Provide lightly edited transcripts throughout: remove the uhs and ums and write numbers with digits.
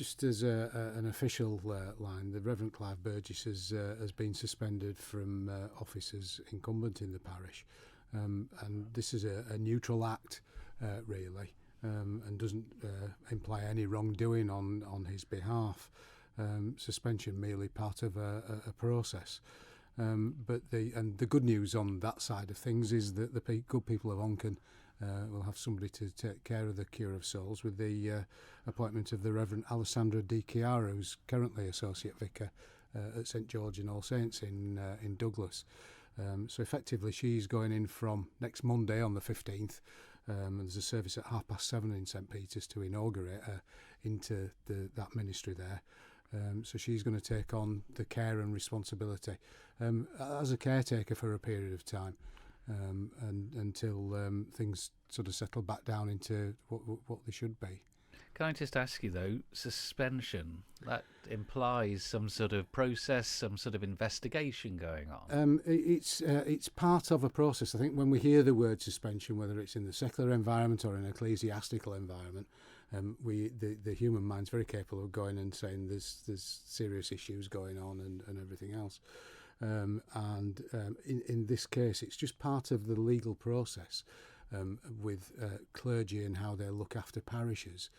just as an official line, the Reverend Clive Burgess has been suspended from office as incumbent in the parish, and this is a neutral act, really, and doesn't imply any wrongdoing on his behalf. Suspension merely part of a process. But the good news on that side of things is that the good people of Onchan will have somebody to take care of the cure of souls with the appointment of the Reverend Alessandra Di Chiara, who's currently Associate Vicar at St George and All Saints in Douglas. So effectively she's going in from next Monday on the 15th, and there's a service at 7:30 in St Peter's to inaugurate her into that ministry there. So she's going to take on the care and responsibility as a caretaker for a period of time, and until things sort of settle back down into what they should be. Can I just ask you though, suspension, that implies some sort of process, some sort of investigation going on? It's part of a process. I think when we hear the word suspension, whether it's in the secular environment or an ecclesiastical environment, the human mind's very capable of going and saying there's serious issues going on and everything else. In this case, it's just part of the legal process with clergy and how they look after parishes.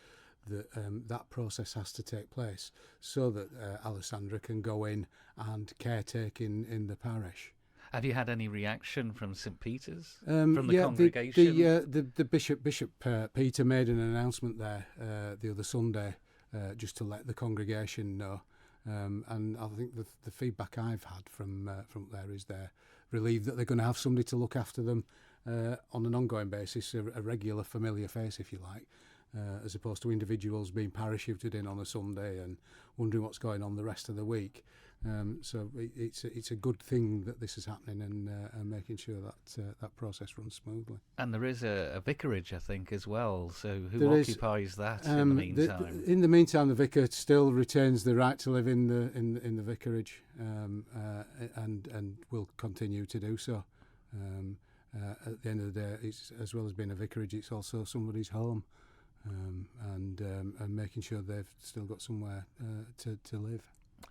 That process has to take place so that Alessandra can go in and caretake in the parish. Have you had any reaction from St Peter's, from the congregation? The Bishop Peter made an announcement there the other Sunday just to let the congregation know. And I think the feedback I've had from there is they're relieved that they're going to have somebody to look after them on an ongoing basis, a regular familiar face, if you like, as opposed to individuals being parachuted in on a Sunday and wondering what's going on the rest of the week. So it's a good thing that this is happening and making sure that process runs smoothly. And there is a vicarage, I think, as well. So who occupies that in the meantime? In the meantime, the vicar still retains the right to live in the vicarage, and will continue to do so. At the end of the day, it's, as well as being a vicarage, it's also somebody's home, and making sure they've still got somewhere to live.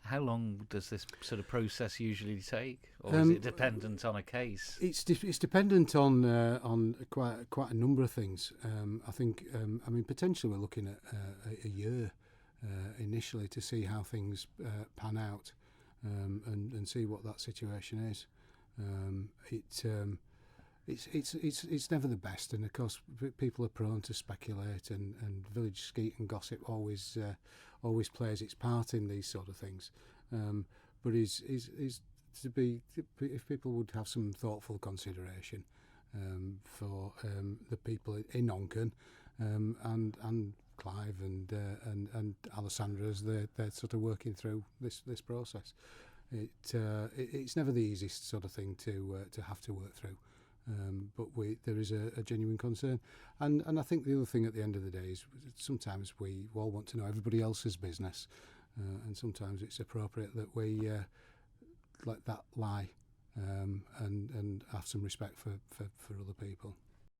How long does this sort of process usually take, or is it dependent on a case? It's dependent on quite a number of things. I think potentially we're looking at a year initially to see how things pan out, and see what that situation is. It's never the best, and of course people are prone to speculate, and village skeet and gossip always plays its part in these sort of things. But is to be, if people would have some thoughtful consideration for the people in Onchan, and Clive and Alessandra as they're sort of working through this process. It's never the easiest sort of thing to have to work through. But there is a genuine concern, and I think the other thing at the end of the day is sometimes we all want to know everybody else's business, and sometimes it's appropriate that we let that lie, and have some respect for other people.